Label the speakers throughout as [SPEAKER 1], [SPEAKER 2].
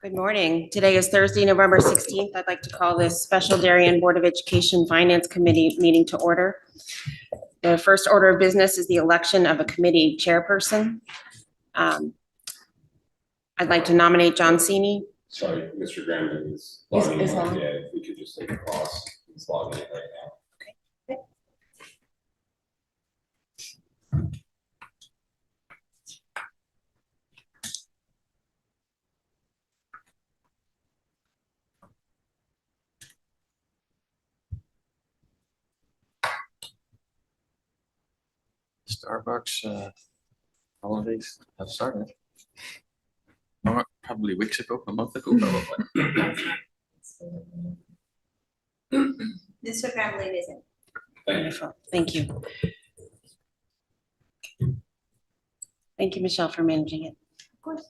[SPEAKER 1] Good morning. Today is Thursday, November 16th. I'd like to call this special Darien Board of Education Finance Committee meeting to order. The first order of business is the election of a committee chairperson. I'd like to nominate John Cini.
[SPEAKER 2] Sorry, Mr. Graham is logging in.
[SPEAKER 1] on.
[SPEAKER 2] Yeah, if we could just take a pause. He's logging in right now.
[SPEAKER 3] Starbucks holidays have started. Probably weeks ago, a month ago, probably.
[SPEAKER 4] Mr. Graham isn't.
[SPEAKER 1] Wonderful. Thank you. Thank you, Michelle, for managing it.
[SPEAKER 4] Of course.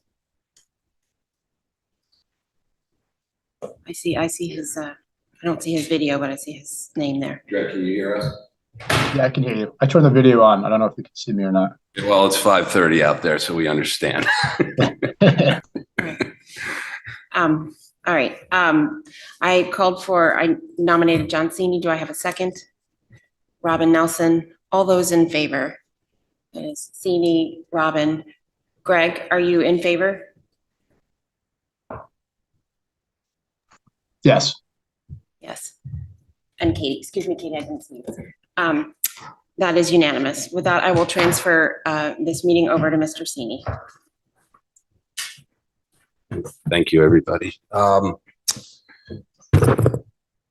[SPEAKER 1] I see his, I don't see his video, but I see his name there.
[SPEAKER 2] Greg, can you hear us?
[SPEAKER 5] Yeah, I can hear you. I turned the video on. I don't know if you can see me or not.
[SPEAKER 2] Well, it's 5:30 out there, so we understand.
[SPEAKER 1] All right. I nominated John Cini. Do I have a second? Robin Nelson. All those in favor? That is Cini, Robin. Greg, are you in favor?
[SPEAKER 5] Yes.
[SPEAKER 1] Yes. And Katie, excuse me, Katie, I didn't see you. That is unanimous. With that, I will transfer this meeting over to Mr. Cini.
[SPEAKER 2] Thank you, everybody.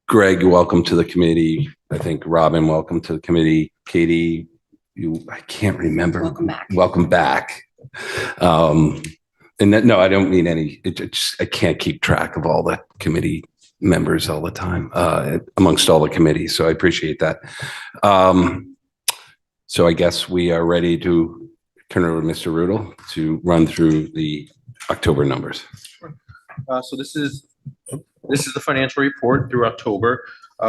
[SPEAKER 2] Greg, welcome to the committee. I think Robin, welcome to the committee. Katie, I can't remember.
[SPEAKER 1] Welcome back.
[SPEAKER 2] Welcome back. And that, no, I don't mean any, I can't keep track of all the committee members all the time, amongst all the committees. So I appreciate that. So I guess we are ready to turn over to Mr. Rudel to run through the October numbers.
[SPEAKER 3] So this is the financial report through October.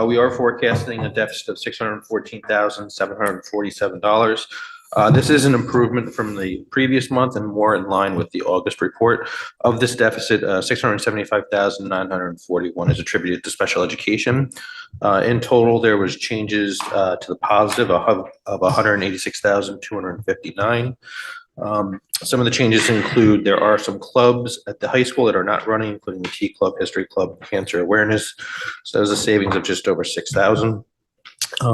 [SPEAKER 3] We are forecasting a deficit of $614,747. This is an improvement from the previous month and more in line with the August report. Of this deficit, $675,941 is attributed to special education. In total, there was changes to the positive of $186,259. Some of the changes include there are some clubs at the high school that are not running, including the Tea Club, History Club, Cancer Awareness. So there's a savings of just over $6,000.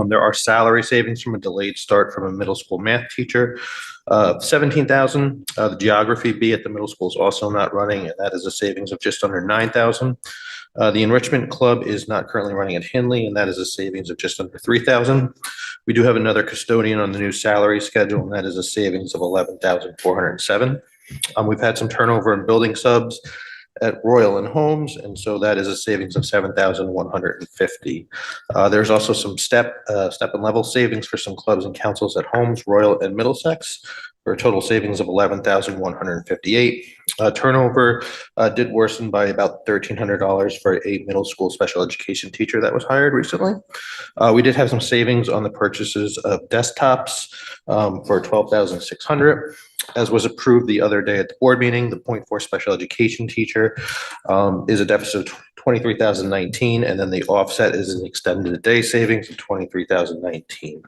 [SPEAKER 3] There are salary savings from a delayed start from a middle school math teacher, $17,000. The geography B at the middle school is also not running, and that is a savings of just under $9,000. The enrichment club is not currently running at Hindley, and that is a savings of just under $3,000. We do have another custodian on the new salary schedule, and that is a savings of $11,407. We've had some turnover in building subs at Royal and Homes, and so that is a savings of $7,150. There's also some step and level savings for some clubs and councils at Homes, Royal, and Middlesex, for a total savings of $11,158. Turnover did worsen by about $1,300 for a middle school special education teacher that was hired recently. We did have some savings on the purchases of desktops for $12,600. As was approved the other day at the board meeting, the .4 special education teacher is a deficit of $23,019, and then the offset is an extended day savings of $23,019.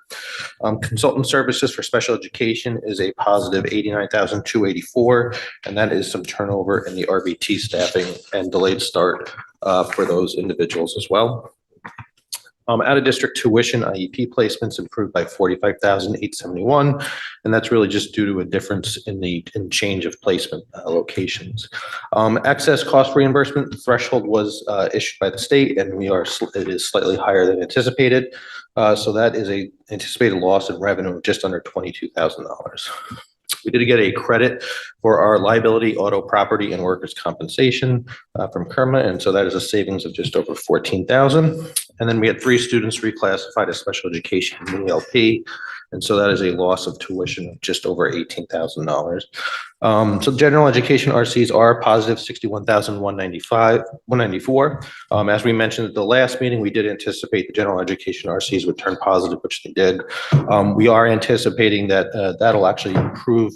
[SPEAKER 3] Consultant services for special education is a positive $89,284, and that is some turnover in the RBT staffing and delayed start for those individuals as well. Out of district tuition IEP placements improved by $45,871, and that's really just due to a difference in change of placement locations. Excess cost reimbursement threshold was issued by the state, and it is slightly higher than anticipated. So that is a anticipated loss in revenue of just under $22,000. We did get a credit for our liability, auto, property, and workers' compensation from KERMA, and so that is a savings of just over $14,000. And then we had 3 students reclassified as special education in ELP. And so that is a loss of tuition of just over $18,000. So general education RCs are positive 61,194. As we mentioned at the last meeting, we did anticipate the general education RCs would turn positive, which they did. We are anticipating that that'll actually improve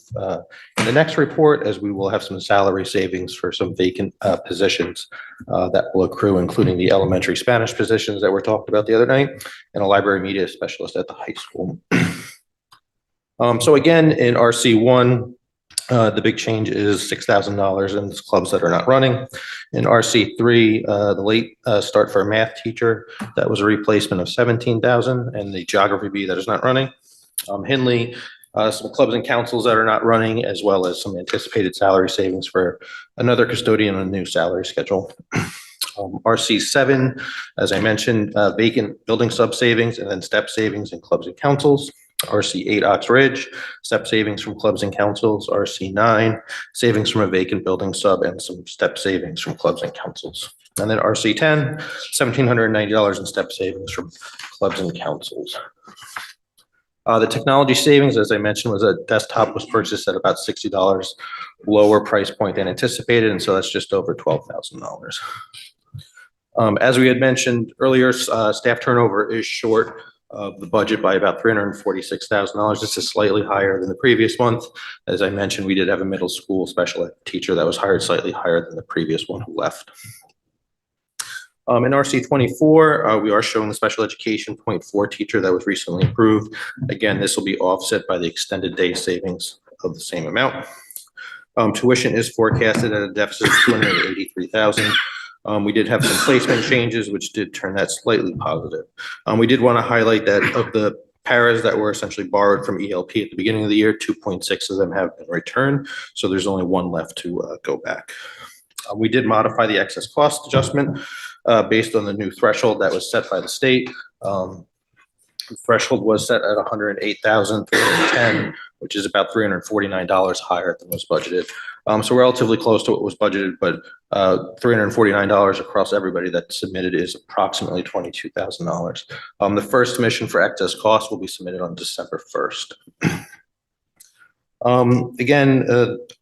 [SPEAKER 3] in the next report, as we will have some salary savings for some vacant positions that will accrue, including the elementary Spanish positions that were talked about the other night, and a library media specialist at the high school. So again, in RC1, the big change is $6,000 in clubs that are not running. In RC3, the late start for a math teacher, that was a replacement of $17,000, and the geography B that is not running. Henley, some clubs and councils that are not running, as well as some anticipated salary savings for another custodian on a new salary schedule. RC7, as I mentioned, vacant building sub savings and then step savings in clubs and councils. RC8 Ox Ridge, step savings from clubs and councils. RC9, savings from a vacant building sub and some step savings from clubs and councils. And then RC10, $1,790 in step savings from clubs and councils. The technology savings, as I mentioned, was a desktop was purchased at about $60 lower price point than anticipated, and so that's just over $12,000. As we had mentioned earlier, staff turnover is short of the budget by about $346,000. This is slightly higher than the previous month. As I mentioned, we did have a middle school special ed teacher that was hired slightly higher than the previous one who left. In RC24, we are showing the special education .4 teacher that was recently approved. Again, this will be offset by the extended day savings of the same amount. Tuition is forecasted at a deficit of $283,000. We did have some placement changes, which did turn that slightly positive. We did want to highlight that of the paras that were essentially borrowed from ELP at the beginning of the year, 2.6 of them have been returned. So there's only 1 left to go back. We did modify the excess cost adjustment based on the new threshold that was set by the state. The threshold was set at $108,310, which is about $349 higher than was budgeted. So relatively close to what was budgeted, but $349 across everybody that submitted is approximately $22,000. The first submission for excess costs will be submitted on December 1st. Again,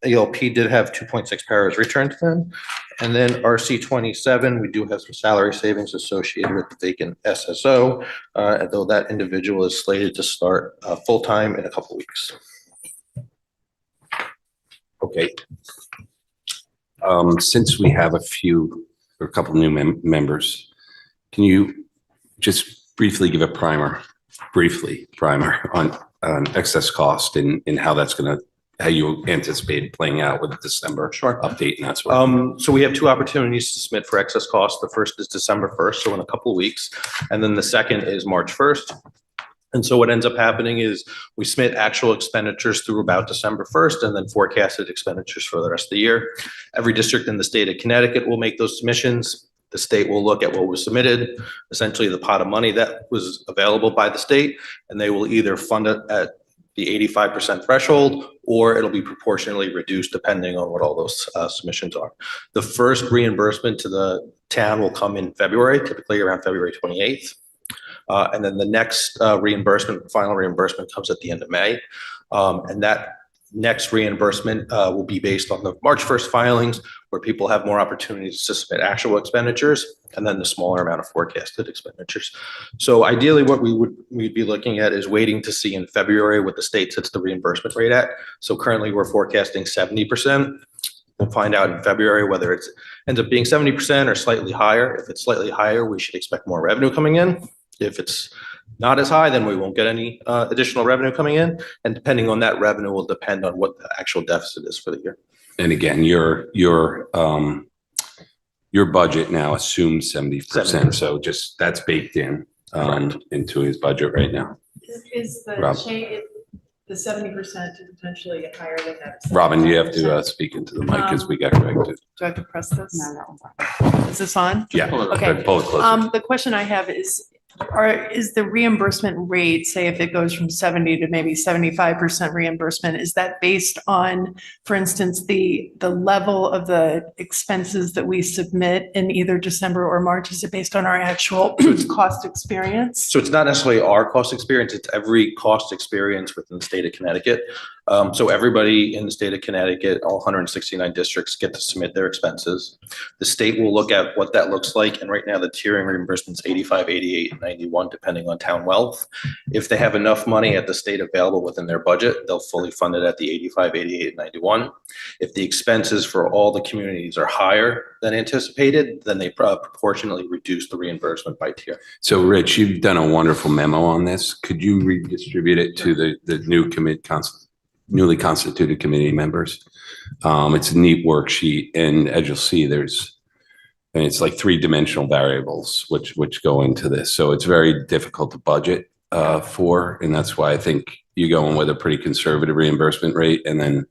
[SPEAKER 3] ELP did have 2.6 paras returned to them. And then RC27, we do have some salary savings associated with the vacant SSO, though that individual is slated to start full-time in a couple weeks.
[SPEAKER 2] Okay. Since we have a couple new members, can you just briefly give a primer on excess cost and how that's how you anticipate playing out with the December update and that sort of thing?
[SPEAKER 3] So we have 2 opportunities to submit for excess cost. The first is December 1st, so in a couple of weeks. And then the second is March 1st. And so what ends up happening is we submit actual expenditures through about December 1st and then forecasted expenditures for the rest of the year. Every district in the state of Connecticut will make those submissions. The state will look at what was submitted, essentially the pot of money that was available by the state, and they will either fund it at the 85% threshold, or it'll be proportionally reduced depending on what all those submissions are. The first reimbursement to the town will come in February, typically around February 28th. And then the next final reimbursement comes at the end of May. And that next reimbursement will be based on the March 1st filings, where people have more opportunities to submit actual expenditures, and then the smaller amount of forecasted expenditures. So ideally, what we'd be looking at is waiting to see in February what the state sets the reimbursement rate at. So currently, we're forecasting 70%. We'll find out in February whether it ends up being 70% or slightly higher. If it's slightly higher, we should expect more revenue coming in. If it's not as high, then we won't get any additional revenue coming in. And depending on that revenue will depend on what the actual deficit is for the year.
[SPEAKER 2] And again, your budget now assumes 70%.
[SPEAKER 3] 70%.
[SPEAKER 2] So just that's baked in into his budget right now.
[SPEAKER 6] Is the
[SPEAKER 2] Rob.
[SPEAKER 6] change, the 70% to potentially get higher than that?
[SPEAKER 2] Robin, you have to speak into the mic as we get corrected.
[SPEAKER 6] Do I have to press this? No. Is this on?
[SPEAKER 2] Yeah.
[SPEAKER 6] Okay.
[SPEAKER 2] Pull it closer.
[SPEAKER 6] The question I have is, is the reimbursement rate, say if it goes from 70 to maybe 75% reimbursement, is that based on, for instance, the level of the expenses that we submit in either December or March? Is it based on our actual cost experience?
[SPEAKER 3] So it's not necessarily our cost experience, it's every cost experience within the state of Connecticut. So everybody in the state of Connecticut, all 169 districts get to submit their expenses. The state will look at what that looks like, and right now the tiering reimbursement's 85, 88, and 91, depending on town wealth. If they have enough money at the state available within their budget, they'll fully fund it at the 85, 88, and 91. If the expenses for all the communities are higher than anticipated, then they proportionally reduce the reimbursement by tier.
[SPEAKER 2] So Rich, you've done a wonderful memo on this. Could you redistribute it to the newly constituted committee members? It's a neat worksheet, and as you'll see, and it's like 3-dimensional variables which go into this. So it's very difficult to budget for, and that's why I think you're going with a pretty conservative reimbursement rate, and then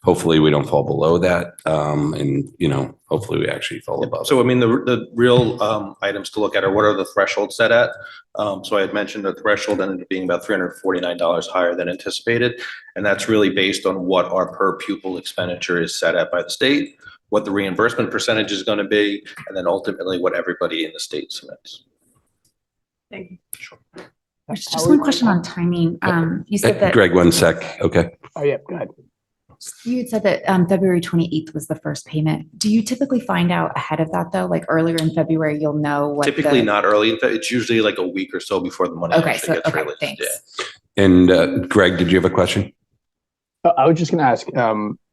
[SPEAKER 2] hopefully we don't fall below that, and hopefully we actually fall above.
[SPEAKER 3] So I mean, the real items to look at are what are the thresholds set at? So I had mentioned the threshold ended up being about $349 higher than anticipated. And that's really based on what our per pupil expenditure is set at by the state, what the reimbursement percentage is going to be, and then ultimately what everybody in the state submits.
[SPEAKER 6] Thank you.
[SPEAKER 7] Just one question on timing. You said that
[SPEAKER 2] Greg, 1 sec. Okay.
[SPEAKER 5] Oh, yeah, go ahead.
[SPEAKER 7] you had said that February 28th was the first payment. Do you typically find out ahead of that though? Like earlier in February, you'll know what
[SPEAKER 3] Typically not early. In fact, it's usually like a week or so before the money
[SPEAKER 7] Okay,
[SPEAKER 3] actually
[SPEAKER 7] so
[SPEAKER 3] gets
[SPEAKER 7] okay,
[SPEAKER 3] released.
[SPEAKER 7] thanks.
[SPEAKER 3] Yeah.
[SPEAKER 2] And Greg, did you have a question?
[SPEAKER 5] I was just going to ask,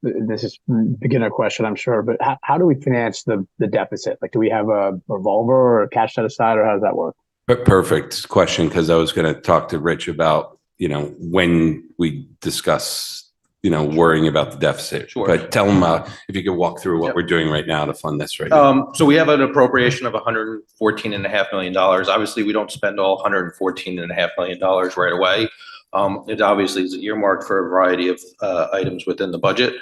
[SPEAKER 5] this is a beginner question, I'm sure, but how do we finance the deficit? Like, do we have a revolver or a cash set aside, or how does that work?
[SPEAKER 2] Perfect question, because I was going to talk to Rich about, when we discuss, worrying about the deficit.
[SPEAKER 3] Sure.
[SPEAKER 2] But tell him if you could walk through what
[SPEAKER 3] Yep.
[SPEAKER 2] we're doing right now to fund this right now.
[SPEAKER 3] So we have an appropriation of $114.5 million. Obviously, we don't spend all $114.5 million right away. It obviously is earmarked for a variety of items within the budget.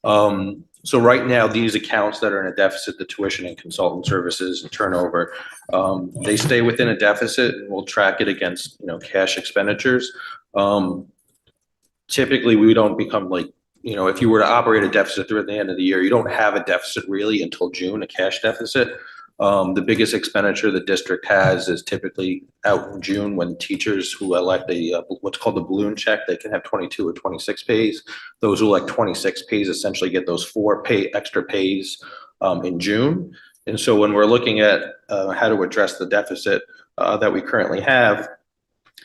[SPEAKER 3] So right now, these accounts that are in a deficit, the tuition and consultant services and turnover, they stay within a deficit, and we'll track it against, cash expenditures. Typically, we don't become like, if you were to operate a deficit through at the end of the year, you don't have a deficit really until June, a cash deficit. The biggest expenditure the district has is typically out in June when teachers who elect what's called the balloon check, they can have 22 or 26 pays. Those who elect 26 pays essentially get those 4 extra pays in June. And so when we're looking at how to address the deficit that we currently have,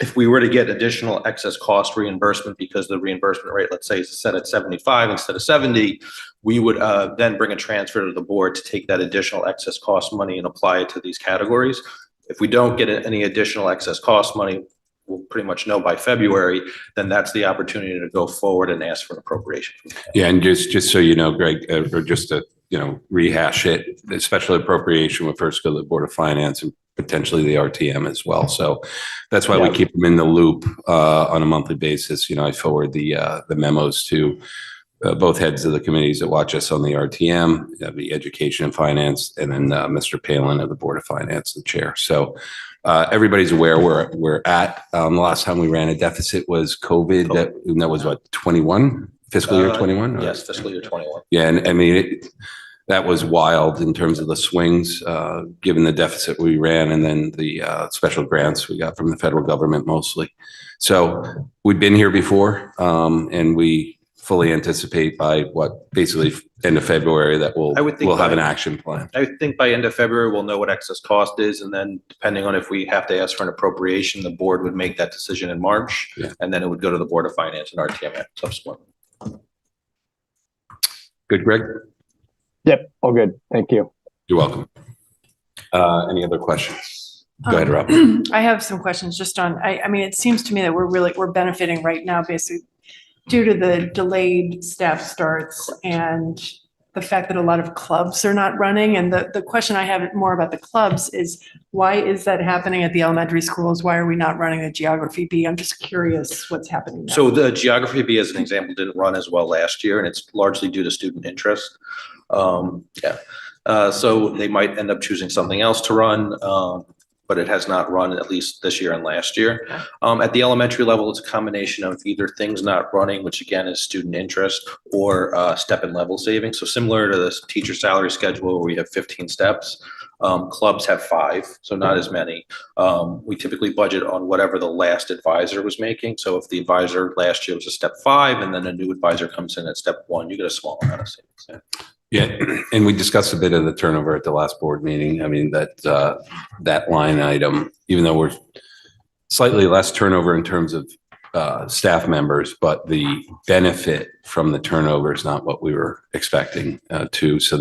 [SPEAKER 3] if we were to get additional excess cost reimbursement because the reimbursement rate, let's say, is set at 75 instead of 70, we would then bring a transfer to the board to take that additional excess cost money and apply it to these categories. If we don't get any additional excess cost money, we'll pretty much know by February, then that's the opportunity to go forward and ask for an appropriation.
[SPEAKER 2] Yeah, and just so you know, Greg, or just to, rehash it, the special appropriation would first go to the Board of Finance and potentially the RTM as well. So that's why we keep them in the loop on a monthly basis. I forward the memos to both heads of the committees that watch us on the RTM, the Education and Finance, and then Mr. Palin of the Board of Finance, the chair. So everybody's aware where we're at. The last time we ran a deficit was COVID. That was what, 21? Fiscal year 21?
[SPEAKER 3] Yes, fiscal year 21.
[SPEAKER 2] Yeah, and I mean, that was wild in terms of the swings, given the deficit we ran and then the special grants we got from the federal government mostly. So we've been here before, and we fully anticipate by basically end of February that we'll have an action plan.
[SPEAKER 3] I think by end of February, we'll know what excess cost is, and then depending on if we have to ask for an appropriation, the board would make that decision in March, and then it would go to the Board of Finance and RTM subsequently.
[SPEAKER 2] Good, Greg?
[SPEAKER 5] Yep, all good. Thank you.
[SPEAKER 2] You're welcome. Any other questions? Go ahead, Rob.
[SPEAKER 6] I have some questions just on, I mean, it seems to me that we're benefiting right now basically due to the delayed staff starts and the fact that a lot of clubs are not running. And the question I have more about the clubs is, why is that happening at the elementary schools? Why are we not running the geography B? I'm just curious what's happening now.
[SPEAKER 3] So the geography B, as an example, didn't run as well last year, and it's largely due to student interest. So they might end up choosing something else to run. but it has not run at least this year and last year. At the elementary level, it's a combination of either things not running, which again is student interest, or step and level savings. So similar to this teacher salary schedule where we have 15 steps, clubs have 5, so not as many. We typically budget on whatever the last advisor was making. So if the advisor last year was a step 5 and then a new advisor comes in at step 1, you get a small amount of savings.
[SPEAKER 2] Yeah, and we discussed a bit of the turnover at the last board meeting. I mean, that line item, even though we're slightly less turnover in terms of staff members, but the benefit from the turnover is not what we were expecting to. So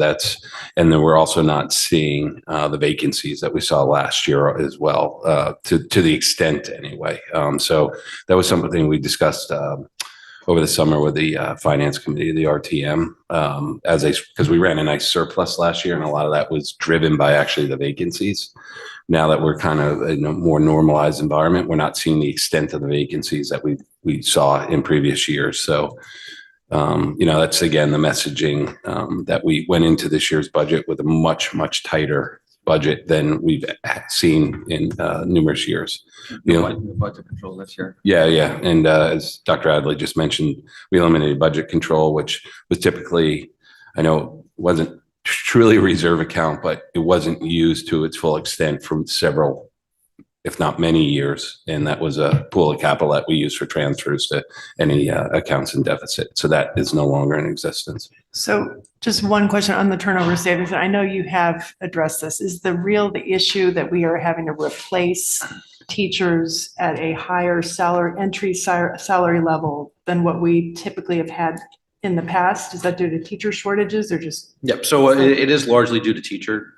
[SPEAKER 2] and then we're also not seeing the vacancies that we saw last year as well, to the extent anyway. So that was something we discussed over the summer with the finance committee, the RTM, because we ran a nice surplus last year, and a lot of that was driven by actually the vacancies. Now that we're kind of in a more normalized environment, we're not seeing the extent of the vacancies that we saw in previous years. So, that's again the messaging that we went into this year's budget with a much, much tighter budget than we've seen in numerous years.
[SPEAKER 8] Budget control this year.
[SPEAKER 2] Yeah. And as Dr. Adley just mentioned, we eliminated budget control, which was typically, I know wasn't truly a reserve account, but it wasn't used to its full extent from several, if not many years. And that was a pool of capital that we used for transfers to any accounts in deficit. So that is no longer in existence.
[SPEAKER 6] So just one question on the turnover savings. I know you have addressed this. Is the issue that we are having to replace teachers at a higher entry salary level than what we typically have had in the past? Is that due to teacher shortages or just?
[SPEAKER 3] Yep. So it is largely due to teacher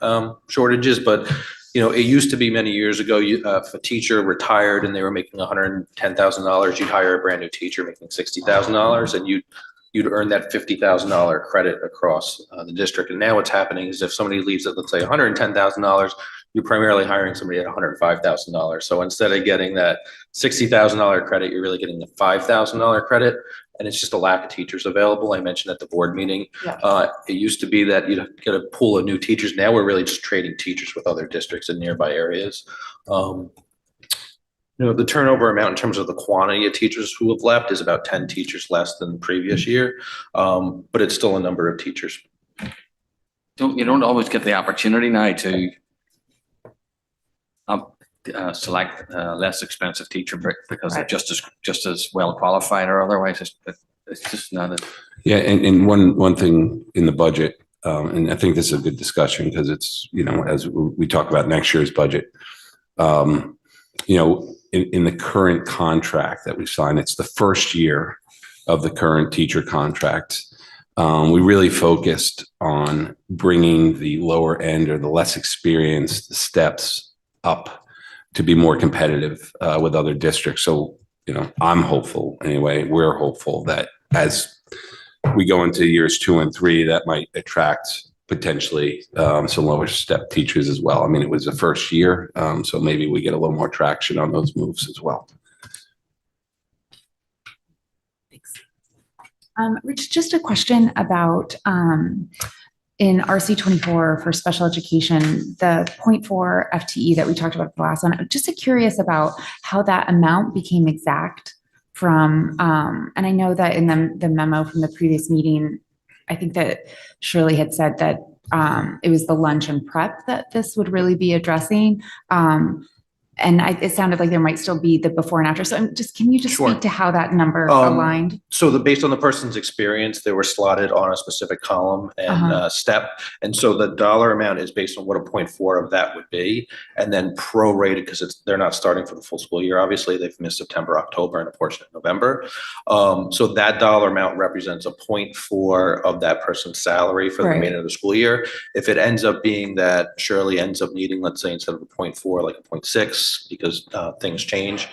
[SPEAKER 3] shortages, but it used to be many years ago, if a teacher retired and they were making $110,000, you'd hire a brand new teacher making $60,000, and you'd earn that $50,000 credit across the district. And now what's happening is if somebody leaves at, let's say, $110,000, you're primarily hiring somebody at $105,000. So instead of getting that $60,000 credit, you're really getting the $5,000 credit. And it's just a lack of teachers available. I mentioned at the board meeting, it used to be that you'd get a pool of new teachers. Now we're really just trading teachers with other districts in nearby areas. The turnover amount in terms of the quantity of teachers who have left is about 10 teachers less than the previous year, but it's still a number of teachers.
[SPEAKER 8] You don't always get the opportunity now to select a less expensive teacher because they're just as well qualified, or otherwise it's just not.
[SPEAKER 2] Yeah, and one thing in the budget, and I think this is a good discussion because it's as we talk about next year's budget, in the current contract that we signed, it's the first year of the current teacher contract. We really focused on bringing the lower end or the less experienced steps up to be more competitive with other districts. So, I'm hopeful anyway, we're hopeful that as we go into years 2 and 3, that might attract potentially some lower step teachers as well. I mean, it was the first year, so maybe we get a little more traction on those moves as well.
[SPEAKER 7] Rich, just a question about in RC 24 for special education, the 0.4 FTE that we talked about the last one. I'm just curious about how that amount became exact from, and I know that in the memo from the previous meeting, I think that Shirley had said that it was the lunch and prep that this would really be addressing. It sounded like there might still be the before and after. So can you just
[SPEAKER 3] Sure.
[SPEAKER 7] speak to how that number aligned?
[SPEAKER 3] So based on the person's experience, they were slotted on a specific column and step. And so the dollar amount is based on what a 0.4 of that would be, and then prorated because they're not starting for the full school year. Obviously, they've missed September, October, and a portion of November. So that dollar amount represents a 0.4 of that person's salary for the remainder of the school year. If it ends up being that Shirley ends up needing, let's say, instead of a 0.4, like a 0.6, weeks because things change.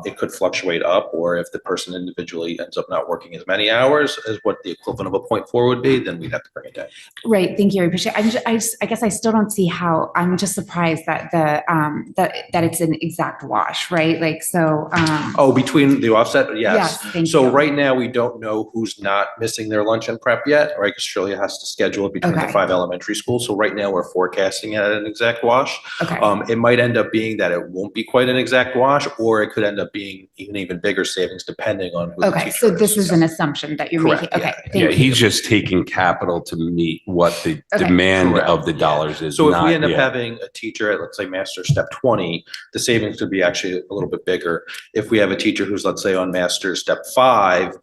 [SPEAKER 3] It could fluctuate up, or if the person individually ends up not working as many hours as what the equivalent of a 0.4 would be, then we'd have to bring it down.
[SPEAKER 7] Right, thank you, I appreciate it. I guess I still don't see how, I'm just surprised that that it's an exact wash, right? Like, so.
[SPEAKER 3] Oh, between the offset? Yes.
[SPEAKER 7] Yes, thank
[SPEAKER 3] So
[SPEAKER 7] you.
[SPEAKER 3] right now, we don't know who's not missing their lunch and prep yet, right? Because Shirley has to schedule it between the
[SPEAKER 7] Okay.
[SPEAKER 3] 5 elementary schools. So right now, we're forecasting it at an exact wash.
[SPEAKER 7] Okay,
[SPEAKER 3] It might end up being that it won't be quite an exact wash, or it could end up being even bigger savings depending on who the
[SPEAKER 7] okay,
[SPEAKER 3] teacher
[SPEAKER 7] so this is
[SPEAKER 3] Yeah.
[SPEAKER 7] an assumption that you're
[SPEAKER 3] Correct,
[SPEAKER 7] making, okay,
[SPEAKER 3] yeah.
[SPEAKER 7] thank
[SPEAKER 2] Yeah,
[SPEAKER 7] you.
[SPEAKER 2] he's just taking capital to meet what the
[SPEAKER 7] Okay.
[SPEAKER 2] demand
[SPEAKER 3] Correct,
[SPEAKER 2] of the
[SPEAKER 3] yeah.
[SPEAKER 2] dollars is.
[SPEAKER 3] So if we
[SPEAKER 2] not-
[SPEAKER 3] end up
[SPEAKER 2] yeah.
[SPEAKER 3] having a teacher at, let's say, master step 20, the savings could be actually a little bit bigger. If we have a teacher who's, let's say, on master step 5,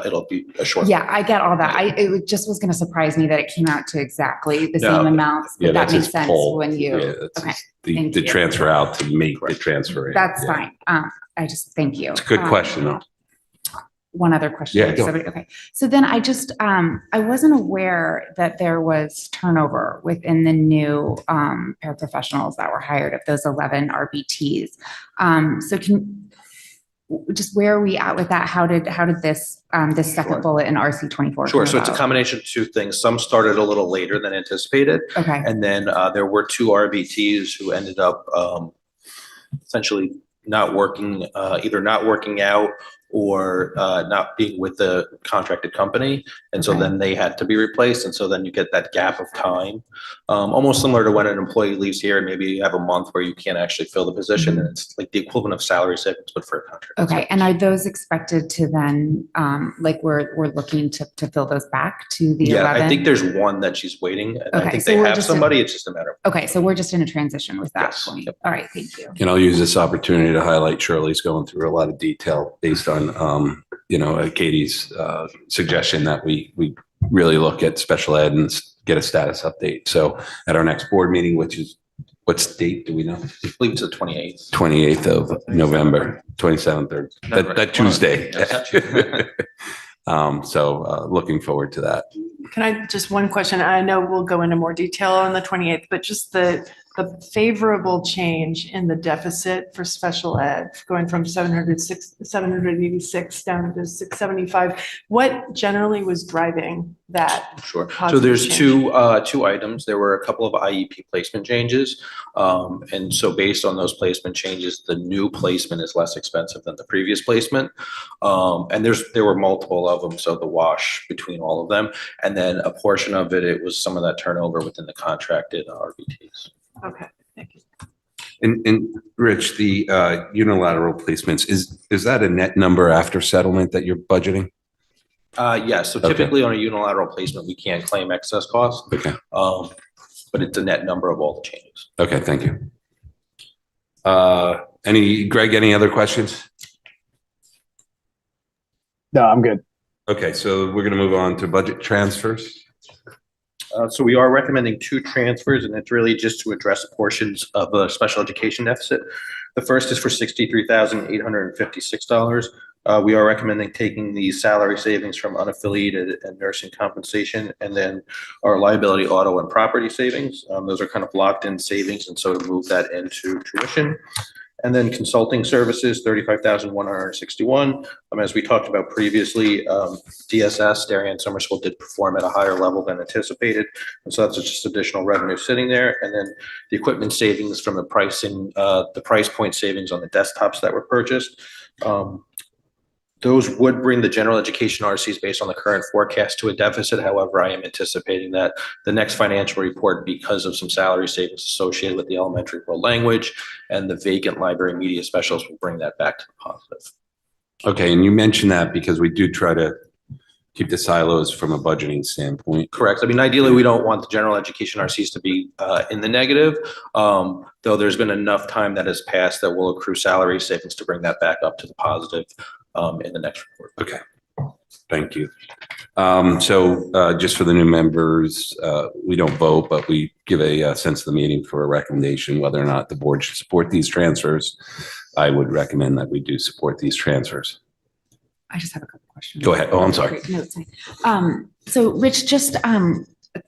[SPEAKER 3] it'll be a short.
[SPEAKER 7] Yeah, I get all that. Just was gonna surprise me that it came out to exactly the
[SPEAKER 3] No.
[SPEAKER 7] same amounts,
[SPEAKER 2] Yeah,
[SPEAKER 7] but that
[SPEAKER 2] that's
[SPEAKER 7] makes
[SPEAKER 2] his
[SPEAKER 7] sense
[SPEAKER 2] poll.
[SPEAKER 7] when you,
[SPEAKER 2] Yeah, that's
[SPEAKER 7] okay,
[SPEAKER 2] the
[SPEAKER 7] thank
[SPEAKER 2] the
[SPEAKER 7] you.
[SPEAKER 2] transfer out to make the
[SPEAKER 3] Correct.
[SPEAKER 2] transfer. in.
[SPEAKER 7] That's
[SPEAKER 2] Yeah.
[SPEAKER 7] fine. I just, thank you.
[SPEAKER 2] It's a good question, though.
[SPEAKER 7] One other question.
[SPEAKER 2] Yeah, go.
[SPEAKER 7] Okay. So then I just, I wasn't aware that there was turnover within the new paraprofessionals that were hired of those 11 RBTs. So just where are we at with that? How did this, this second
[SPEAKER 3] Sure.
[SPEAKER 7] bullet in RC 24?
[SPEAKER 3] Sure.
[SPEAKER 7] come
[SPEAKER 3] So it's a
[SPEAKER 7] about?
[SPEAKER 3] combination of two things. Some started a little later than anticipated.
[SPEAKER 7] Okay,
[SPEAKER 3] And then there were 2 RBTs who ended up essentially not working, either not working out or not being with the contracted company. And so
[SPEAKER 7] Okay.
[SPEAKER 3] then they had to be replaced. And so then you get that gap of time, almost similar to when an employee leaves here and maybe you have a month where you can't actually fill the position. And it's like the equivalent of salary savings, but for a contract.
[SPEAKER 7] okay. And are those expected to then, like we're looking to fill those back to the
[SPEAKER 3] Yeah,
[SPEAKER 7] 11?
[SPEAKER 3] I think there's one that she's waiting. And I
[SPEAKER 7] Okay,
[SPEAKER 3] think
[SPEAKER 7] so
[SPEAKER 3] they
[SPEAKER 7] we're
[SPEAKER 3] have
[SPEAKER 7] just in-
[SPEAKER 3] somebody. It's just a matter of.
[SPEAKER 7] Okay, so we're just in a transition with that
[SPEAKER 3] Yes.
[SPEAKER 7] point.
[SPEAKER 3] Yep.
[SPEAKER 7] All right, thank you.
[SPEAKER 2] And I'll use this opportunity to highlight Shirley's going through a lot of detail based on, Katie's suggestion that we really look at special ed and get a status update. So at our next board meeting, which is, what's the date, do we know?
[SPEAKER 3] I believe it's the 28th.
[SPEAKER 2] 28th of November, 27th, or that Tuesday. So looking forward to that.
[SPEAKER 6] Can I, just one question, I know we'll go into more detail on the 28th, but just the favorable change in the deficit for special ed, going from 786 down to 675, what generally was driving that?
[SPEAKER 3] Sure. So
[SPEAKER 6] Positive
[SPEAKER 3] there's
[SPEAKER 6] change.
[SPEAKER 3] two items. There were a couple of IEP placement changes. And so based on those placement changes, the new placement is less expensive than the previous placement. And there were multiple of them, so the wash between all of them. And then a portion of it was some of that turnover within the contracted RBTs.
[SPEAKER 6] Okay, thank you.
[SPEAKER 2] And Rich, the unilateral placements, is that a net number after settlement that you're budgeting?
[SPEAKER 3] Yes, so
[SPEAKER 2] Okay.
[SPEAKER 3] typically on a unilateral placement, we can't claim excess costs.
[SPEAKER 2] Okay.
[SPEAKER 3] But it's a net number of all the changes.
[SPEAKER 2] Okay, thank you. Greg, any other questions?
[SPEAKER 5] No, I'm good.
[SPEAKER 2] Okay, so we're going to move on to budget transfers.
[SPEAKER 3] So we are recommending 2 transfers, and it's really just to address portions of a special education deficit. The first is for $63,856. We are recommending taking the salary savings from unaffiliated and nursing compensation, and then our liability, auto, and property savings. Those are kind of locked-in savings, and so to move that into tuition. And then consulting services, $35,161. As we talked about previously, DSS, Darien Summer School, did perform at a higher level than anticipated. And so that's just additional revenue sitting there. And then the equipment savings from the pricing, the price point savings on the desktops that were purchased. Those would bring the general education RCs based on the current forecast to a deficit. However, I am anticipating that the next financial report, because of some salary savings associated with the elementary world language and the vacant library media specialists, will bring that back to the positive.
[SPEAKER 2] Okay, and you mentioned that because we do try to keep the silos from a budgeting standpoint.
[SPEAKER 3] Correct. I mean, ideally, we don't want the general education RCs to be in the negative, though there's been enough time that has passed that will accrue salary savings to bring that back up to the positive in the next report.
[SPEAKER 2] Okay, thank you. So just for the new members, we don't vote, but we give a sense of the meeting for a recommendation whether or not the board should support these transfers. I would recommend that we do support these transfers.
[SPEAKER 7] I just have a couple questions.
[SPEAKER 2] Go ahead. Oh, I'm sorry.
[SPEAKER 7] Great. No, it's fine. So Rich, just,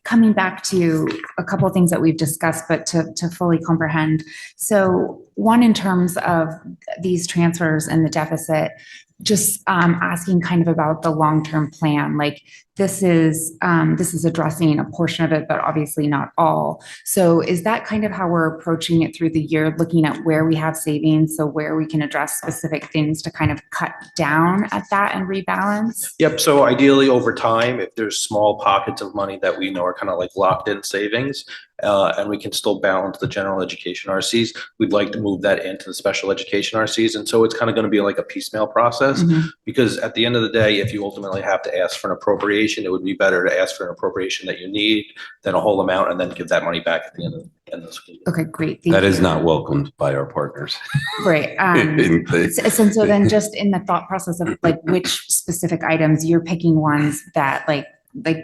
[SPEAKER 7] coming back to a couple of things that we've discussed, but to fully comprehend. So one, in terms of these transfers and the deficit, just asking kind of about the long-term plan. Like this is addressing a portion of it, but obviously not all. So is that kind of how we're approaching it through the year, looking at where we have savings, so where we can address specific things to kind of cut down at that and rebalance?
[SPEAKER 3] Yep, so ideally over time, if there's small pockets of money that we know are kind of like locked in savings, and we can still balance the general education RCs, we'd like to move that into the special education RCs. And so it's kind of going to be like a piecemeal process, because at the end of the day, if you ultimately have to ask for an appropriation, it would be better to ask for an appropriation that you need than a whole amount and then give that money back at the end of the school year.
[SPEAKER 7] Okay, great. Thank
[SPEAKER 2] That
[SPEAKER 7] you.
[SPEAKER 2] is not welcomed by our partners.
[SPEAKER 7] Great. So then just in the thought process of like which specific items, you're picking ones that like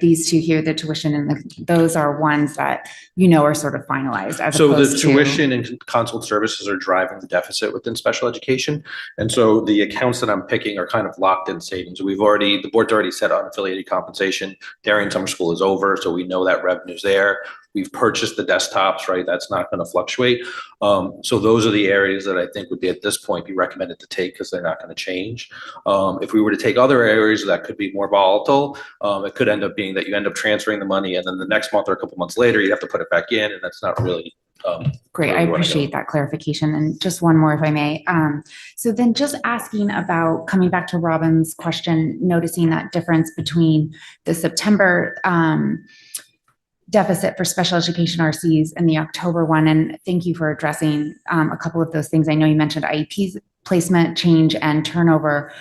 [SPEAKER 7] these two here, the tuition and those are ones that are sort of finalized as
[SPEAKER 3] So the
[SPEAKER 7] opposed to.
[SPEAKER 3] tuition and consult services are driving the deficit within special education. And so the accounts that I'm picking are kind of locked in savings. The board's already set unaffiliated compensation. Darien Summer School is over, so we know that revenue's there. We've purchased the desktops, right? That's not going to fluctuate. So those are the areas that I think would be at this point be recommended to take because they're not going to change. If we were to take other areas that could be more volatile, it could end up being that you end up transferring the money and then the next month or a couple months later, you have to put it back in, and that's not really
[SPEAKER 7] Great.
[SPEAKER 3] where
[SPEAKER 7] I
[SPEAKER 3] we wanna go.
[SPEAKER 7] appreciate that clarification. And just one more, if I may. So then just asking about, coming back to Robin's question, noticing that difference between the September deficit for special education RCs and the October one. And thank you for addressing a couple of those things. I know you mentioned IEP placement, change, and turnover.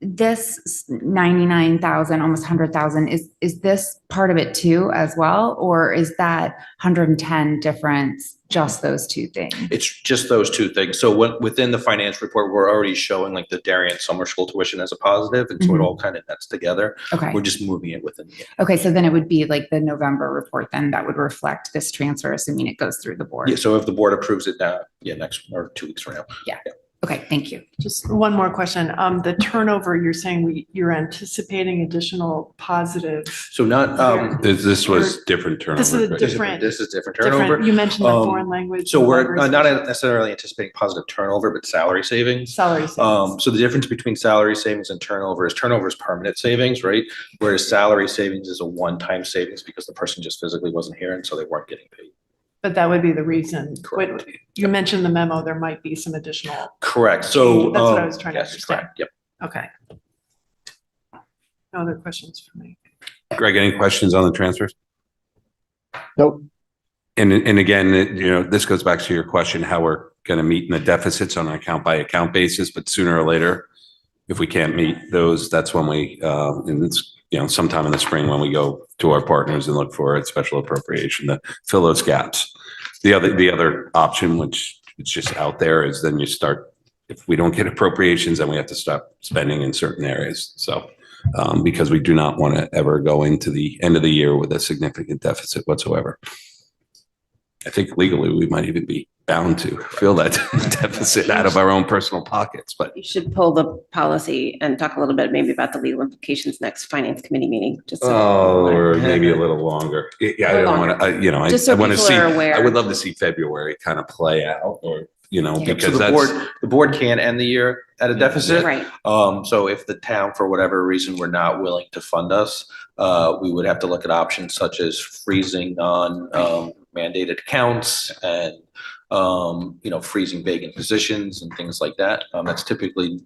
[SPEAKER 7] This 99,000, almost 100,000, is this part of it too as well? Or is that 110 difference just those two things?
[SPEAKER 3] It's just those two things. So within the finance report, we're already showing like the Darien Summer School tuition as a positive, and so it all kind of nets together.
[SPEAKER 7] Okay.
[SPEAKER 3] We're just moving it within.
[SPEAKER 7] Okay. So then it would be like the November report then that would reflect this transfer, assuming it goes through the board.
[SPEAKER 3] Yeah, so if the board approves it now, next or 2 weeks from now.
[SPEAKER 7] Okay. Thank you.
[SPEAKER 6] Just one more question. The turnover, you're saying you're anticipating additional positive.
[SPEAKER 3] So not,
[SPEAKER 2] This was different turnover.
[SPEAKER 6] This is a
[SPEAKER 2] right?
[SPEAKER 6] different-
[SPEAKER 3] this is different turnover.
[SPEAKER 6] Different, you mentioned the
[SPEAKER 3] Um,
[SPEAKER 6] foreign language.
[SPEAKER 3] So
[SPEAKER 6] and
[SPEAKER 3] we're
[SPEAKER 6] library
[SPEAKER 3] not
[SPEAKER 6] special-
[SPEAKER 3] necessarily anticipating positive turnover, but salary savings.
[SPEAKER 6] Salary savings.
[SPEAKER 3] So the difference between salary savings and turnover is permanent savings, right? Whereas salary savings is a one-time savings because the person just physically wasn't here and so they weren't getting paid.
[SPEAKER 6] But that would be the reason.
[SPEAKER 3] Correct.
[SPEAKER 6] You mentioned the memo, there might be some additional.
[SPEAKER 3] Correct. So.
[SPEAKER 6] That's what I was trying to
[SPEAKER 3] yes,
[SPEAKER 6] understand.
[SPEAKER 3] correct. Yep.
[SPEAKER 6] Okay. No other questions for me.
[SPEAKER 2] Greg, any questions on the transfers?
[SPEAKER 5] Nope.
[SPEAKER 2] And again, this goes back to your question, how we're going to meet in the deficits on an account by account basis, but sooner or later, if we can't meet those, that's when we, and it's, sometime in the spring when we go to our partners and look for a special appropriation to fill those gaps. The other option, which is just out there, is then you start, if we don't get appropriations, then we have to stop spending in certain areas. So, because we do not want to ever go into the end of the year with a significant deficit whatsoever. I think legally we might even be bound to fill that deficit out of our own personal pockets, but
[SPEAKER 1] You should pull the policy and talk a little bit maybe about the legal implications next finance committee meeting, just so.
[SPEAKER 2] or maybe a little longer. Yeah, I don't want to,
[SPEAKER 1] Just so
[SPEAKER 2] I want to
[SPEAKER 1] people
[SPEAKER 2] see,
[SPEAKER 1] are aware.
[SPEAKER 2] I would love to see February kind of play out or,
[SPEAKER 1] Yeah.
[SPEAKER 3] So
[SPEAKER 2] because
[SPEAKER 3] the board can end the year at a deficit.
[SPEAKER 1] Right.
[SPEAKER 3] So if the town, for whatever reason, were not willing to fund us, we would have to look at options such as freezing on mandated accounts and, freezing vacant positions and things like that. That's typically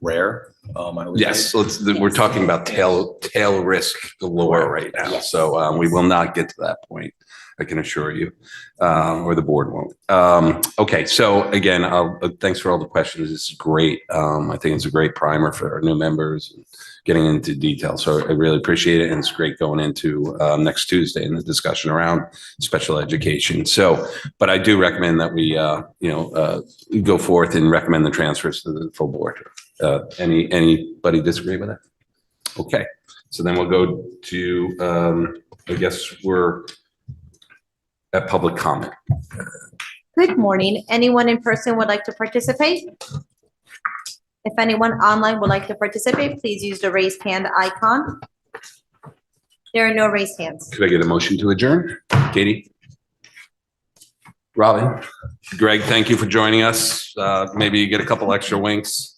[SPEAKER 3] rare. I would
[SPEAKER 2] yes,
[SPEAKER 3] say.
[SPEAKER 2] we're talking about tail risk galore right now.
[SPEAKER 1] Yes.
[SPEAKER 2] So we will not get to that point. I can assure you, or the board won't. Okay, so again, thanks for all the questions. This is great. I think it's a great primer for our new members, and getting into detail. So I really appreciate it, and it's great going into next Tuesday in the discussion around special education. So, but I do recommend that we, go forth and recommend the transfers to the full board. Anybody disagree with that? Okay, so then we'll go to, I guess we're at public comment.
[SPEAKER 4] Good morning. Anyone in person would like to participate? If anyone online would like to participate, please use the raised hand icon. There are no raised hands.
[SPEAKER 2] Could I get a motion to adjourn? Katie? Robin? Greg, thank you for joining us. Maybe you get a couple extra winks.